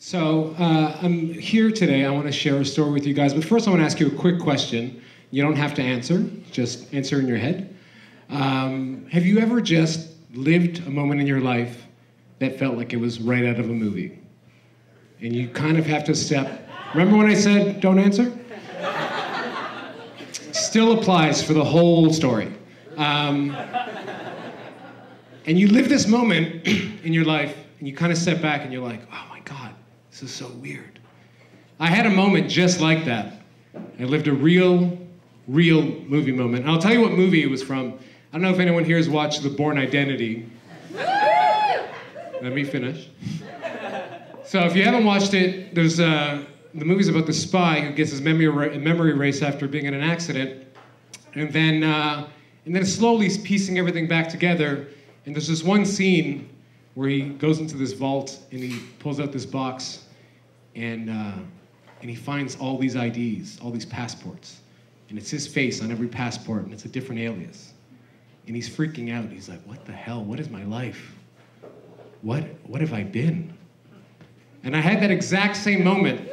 I'm here today. I want to share a story with you guys, but first I want to ask you a quick question. You don't have to answer, just answer in your head. Have you ever just lived a moment in your life that felt like it was right out of a movie? And you kind of have to step... Remember when I said don't answer? Still applies for the whole story. And you live this moment in your life, and you kind of step back and you're like, oh my God, this is so weird. I had a moment just like that. I lived a real movie moment. And I'll tell you what movie it was from. I don't know if anyone here has watched The Bourne Identity. Let me finish. So if you haven't watched it, there's the movie's about the spy who gets his memory erased after being in an accident, and then slowly piecing everything back together. And there's this one scene where he goes into this vault and he pulls out this box, and he finds all these IDs, all these passports, and it's his face on every passport, and it's a different alias. And he's freaking out. He's like, what the hell? What is my life? What have I been? And I had that exact same moment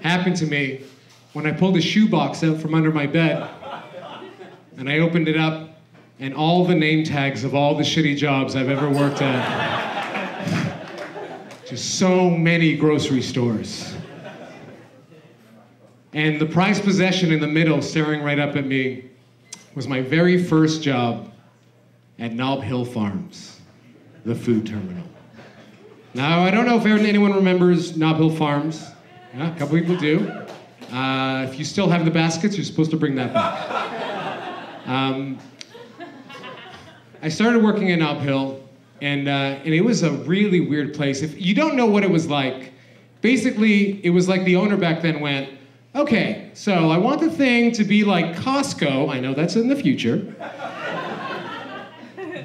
happen to me when I pulled a shoebox out from under my bed, and I opened it up, and all the name tags of all the shitty jobs I've ever worked at. Just so many grocery stores. And the prized possession in the middle, staring right up at me, was my very first job at Nob Hill Farms, the food terminal. Now, I don't know if anyone remembers Nob Hill Farms. Yeah, a couple people do. If you still have the baskets, you're supposed to bring that back. I started working at Nob Hill, and it was a really weird place. If you don't know what it was like, basically, it was like the owner back then went, okay, so I want the thing to be like Costco. I know that's in the future.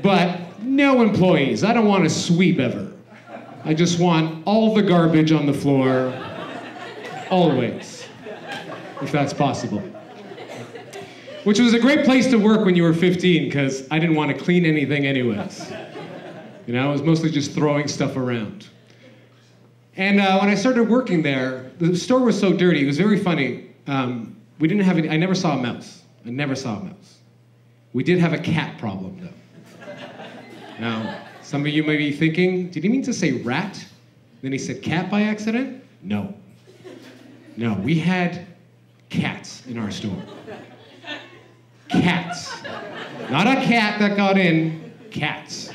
But no employees. I don't want to sweep ever. I just want all the garbage on the floor, always, if that's possible. Which was a great place to work when you were 15, because I didn't want to clean anything anyways. You know, I was mostly just throwing stuff around. And when I started working there, the store was so dirty, it was very funny. We didn't have any, I never saw a mouse. I never saw a mouse. We did have a cat problem, though. Now, some of you may be thinking, did he mean to say rat? Then he said cat by accident? No. No, we had cats in our store. Cats. Not a cat that got in, cats.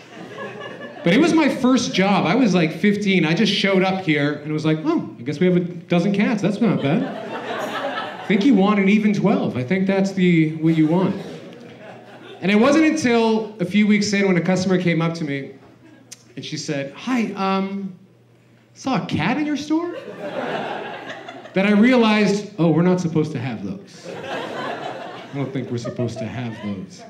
But it was my first job. I was like 15. I just showed up here and was like, oh, I guess we have a dozen cats. That's not bad. I think you want an even 12. I think that's what you want. And it wasn't until a few weeks in when a customer came up to me and she said, hi, saw a cat in your store? That I realized, oh, we're not supposed to have those. I don't think we're supposed to have those.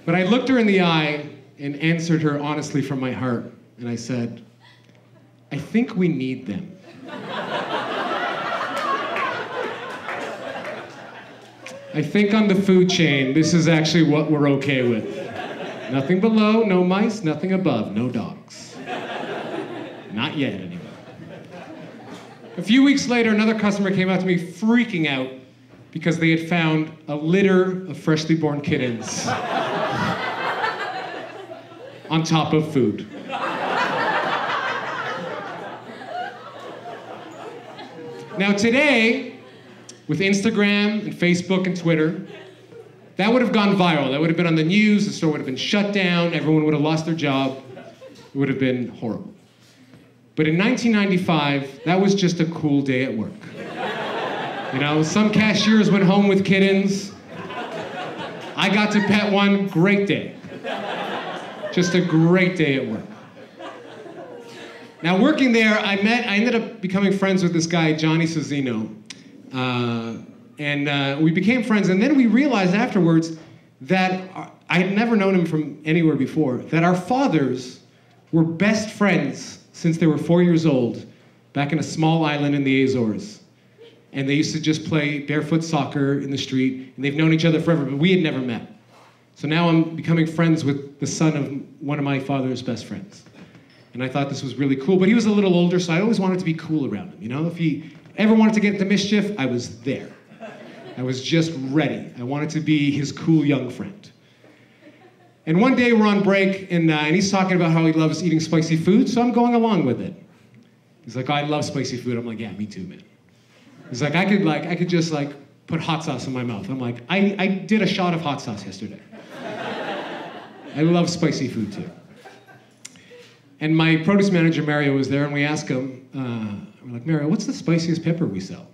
But I looked her in the eye and answered her honestly from my heart. And I said, I think we need them. I think on the food chain, this is actually what we're okay with. Nothing below, no mice, nothing above, no dogs. Not yet, anyway. A few weeks later, another customer came up to me freaking out because they had found a litter of freshly born kittens on top of food. Now today, with Instagram and Facebook and Twitter, that would have gone viral. That would have been on the news, the store would have been shut down, everyone would have lost their job. It would have been horrible. But in 1995, that was just a cool day at work. You know, some cashiers went home with kittens. I got to pet one, great day. Just a great day at work. Now working there, I ended up becoming friends with this guy, Johnny Cezzino. And we became friends, and then we realized afterwards that I had never known him from anywhere before, that our fathers were best friends since they were 4 years old, back in a small island in the Azores. And they used to just play barefoot soccer in the street, and they've known each other forever, but we had never met. So now I'm becoming friends with the son of one of my father's best friends. And I thought this was really cool. But he was a little older, so I always wanted to be cool around him. You know, if he ever wanted to get into mischief, I was there. I was just ready. I wanted to be his cool young friend. And one day we're on break, and he's talking about how he loves eating spicy food, so I'm going along with it. He's like, oh, I love spicy food. I'm like, yeah, me too, man. He's like, I could just put hot sauce in my mouth. I'm like, I did a shot of hot sauce yesterday. I love spicy food too. And my produce manager, Mario, was there, and we asked him, we're like, Mario, what's the spiciest pepper we sell?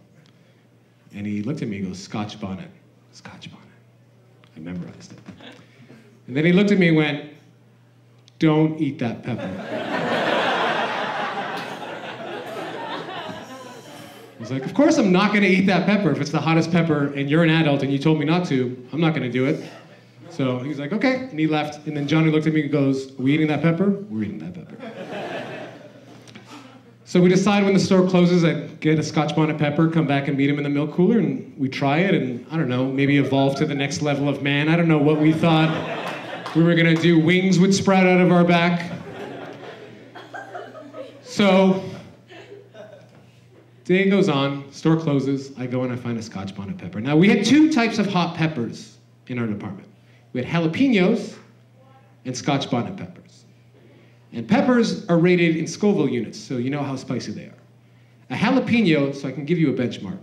And he looked at me and goes, Scotch bonnet. Scotch bonnet. I memorized it. And then he looked at me and went, don't eat that pepper. I was like, of course I'm not gonna eat that pepper. If it's the hottest pepper and you're an adult and you told me not to, I'm not gonna do it. So he's like, okay, and he left. And then Johnny looked at me and goes, are we eating that pepper? We're eating that pepper. So we decide when the store closes, I'd get a Scotch bonnet pepper, come back and meet him in the milk cooler, and we try it, and I don't know, maybe evolve to the next level of man. I don't know what we thought we were gonna do. Wings would sprout out of our back. So, day goes on, store closes, I go and I find a Scotch bonnet pepper. Now, we had two types of hot peppers in our department. We had jalapenos and Scotch bonnet peppers. And peppers are rated in Scoville units, so you know how spicy they are. A jalapeno, so I can give you a benchmark,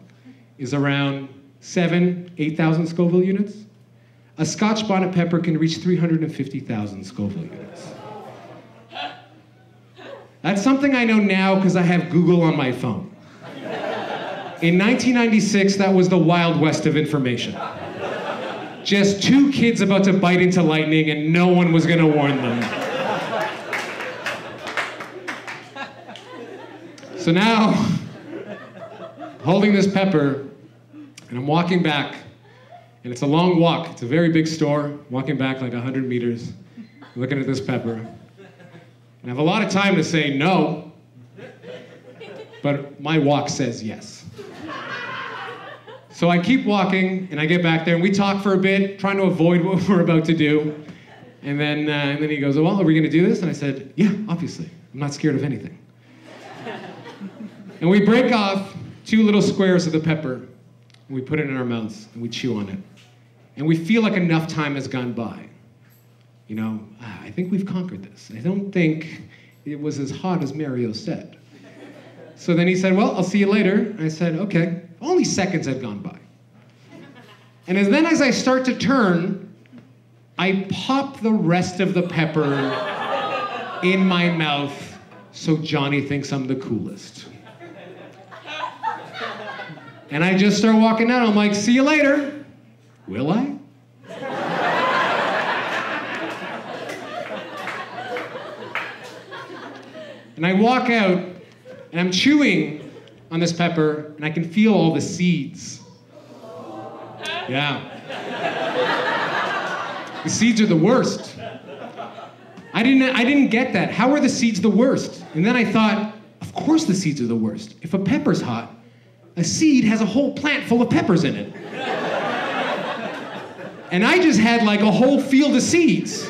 is around 8,000 Scoville units. A Scotch bonnet pepper can reach 350,000 Scoville units. That's something I know now because I have Google on my phone. In 1996, that was the Wild West of information. Just two kids about to bite into lightning and no one was gonna warn them. So now, holding this pepper, and I'm walking back, and it's a long walk. It's a very big store, walking back like 100 meters, looking at this pepper. And I have a lot of time to say no, but my walk says yes. So I keep walking, and I get back there, and we talk for a bit, trying to avoid what we're about to do. And then he goes, well, are we gonna do this? And I said, yeah, obviously. I'm not scared of anything. And we break off 2 little squares of the pepper, and we put it in our mouths, and we chew on it. And we feel like enough time has gone by. You know, I think we've conquered this. I don't think it was as hot as Mario said. So then he said, well, I'll see you later. And I said, okay. Only seconds had gone by. And as I start to turn, I pop the rest of the pepper in my mouth so Johnny thinks I'm the coolest. And I just start walking out. I'm like, see you later. Will I? And I walk out, and I'm chewing on this pepper, and I can feel all the seeds. Yeah. The seeds are the worst. I didn't get that. How are the seeds the worst? And then I thought, of course the seeds are the worst. If a pepper's hot, a seed has a whole plant full of peppers in it. And I just had like a whole field of seeds.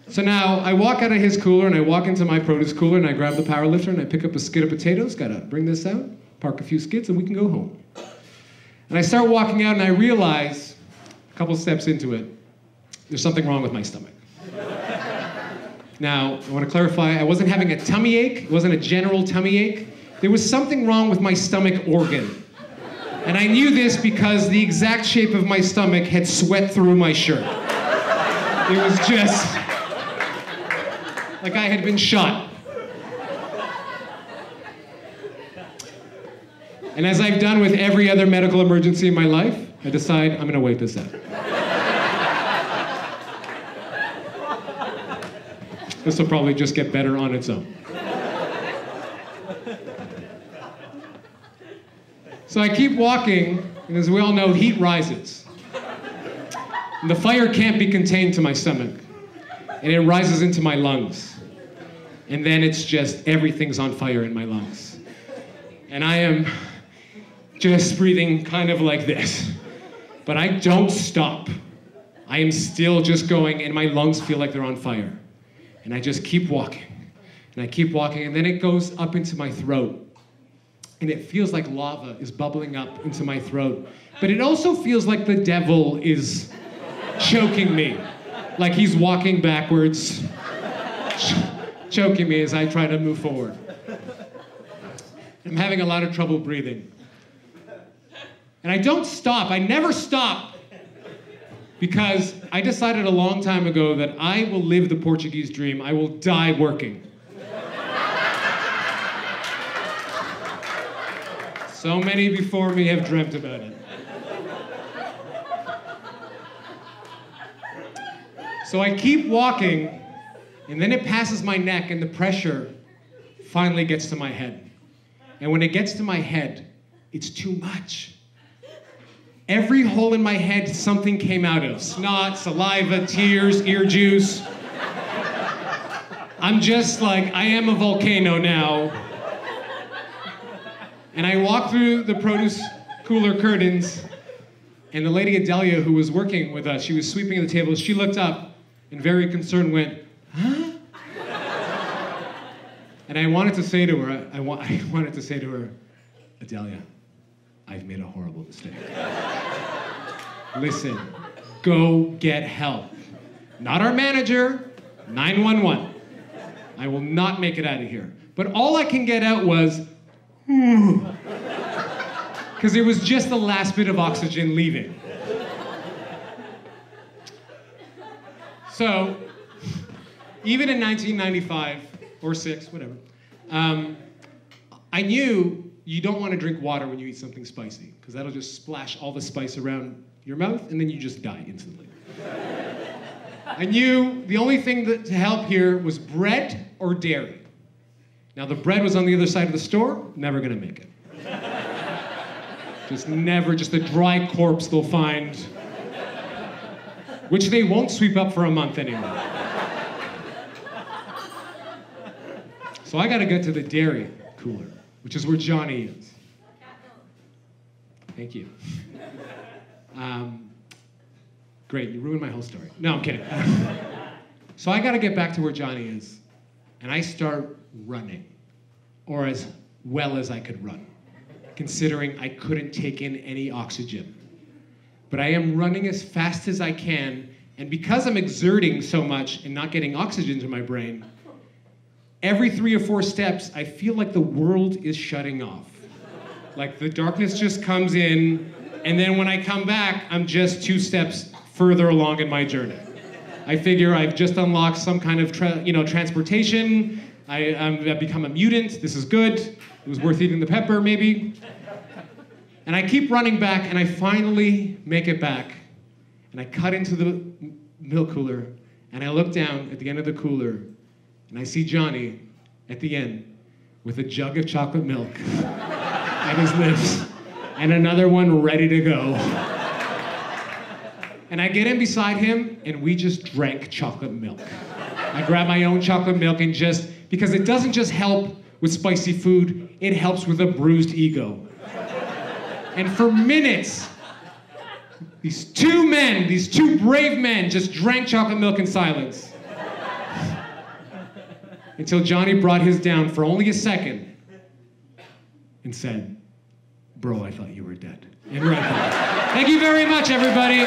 So now I walk out of his cooler and I walk into my produce cooler and I grab the power lifter and I pick up a skid of potatoes, gotta bring this out, park a few skids and we can go home. And I start walking out and I realize, a couple steps into it, there's something wrong with my stomach. Now, I want to clarify, I wasn't having a tummy ache. It wasn't a general tummy ache. There was something wrong with my stomach organ. And I knew this because the exact shape of my stomach had sweat through my shirt. It was just like I had been shot. And as I've done with every other medical emergency in my life, I decide I'm going to wait this out. This will probably just get better on its own. So I keep walking, and as we all know, heat rises. And the fire can't be contained to my stomach, and it rises into my lungs. And then it's just, everything's on fire in my lungs. And I am just breathing kind of like this. But I don't stop. I am still just going, and my lungs feel like they're on fire. And I just keep walking, and I keep walking, and then it goes up into my throat. And it feels like lava is bubbling up into my throat. But it also feels like the devil is choking me. Like he's walking backwards, choking me as I try to move forward. I'm having a lot of trouble breathing. And I don't stop, I never stop. Because I decided a long time ago that I will live the Portuguese dream. I will die working. So many before me have dreamt about it. So I keep walking, and then it passes my neck, and the pressure finally gets to my head. And when it gets to my head, it's too much. Every hole in my head, something came out of. Snot, saliva, tears, ear juice. I'm just like, I am a volcano now. And I walk through the produce cooler curtains, and the lady Adelia, who was working with us, she was sweeping the table, she looked up and very concerned went, huh? And I wanted to say to her, I wanted to say to her, Adelia, I've made a horrible mistake. Listen, go get help. Not our manager, 911. I will not make it out of here. But all I can get out was, because it was just the last bit of oxygen leaving. So, even in 1995, or 6, whatever, I knew you don't want to drink water when you eat something spicy, because that'll just splash all the spice around your mouth, and then you just die instantly. I knew the only thing to help here was bread or dairy. Now, the bread was on the other side of the store, never gonna make it. Just a dry corpse they'll find, which they won't sweep up for a month anymore. So I gotta get to the dairy cooler, which is where Johnny is. Thank you. Great, you ruined my whole story. No, I'm kidding. So I gotta get back to where Johnny is, and I start running, or as well as I could run, considering I couldn't take in any oxygen. But I am running as fast as I can, and because I'm exerting so much and not getting oxygen to my brain, every 3 or 4 steps, I feel like the world is shutting off. Like the darkness just comes in, and then when I come back, I'm just 2 steps further along in my journey. I figure I've just unlocked some kind of transportation. I've become a mutant. This is good. It was worth eating the pepper, maybe. And I keep running back, and I finally make it back. And I cut into the milk cooler, and I look down at the end of the cooler, and I see Johnny at the end with a jug of chocolate milk at his lips, and another one ready to go. And I get in beside him, and we just drank chocolate milk. I grab my own chocolate milk, and because it doesn't just help with spicy food, it helps with a bruised ego. And for minutes, these two brave men just drank chocolate milk in silence. Until Johnny brought his down for only a second and said, "Bro, I thought you were dead." And right back. Thank you very much, everybody.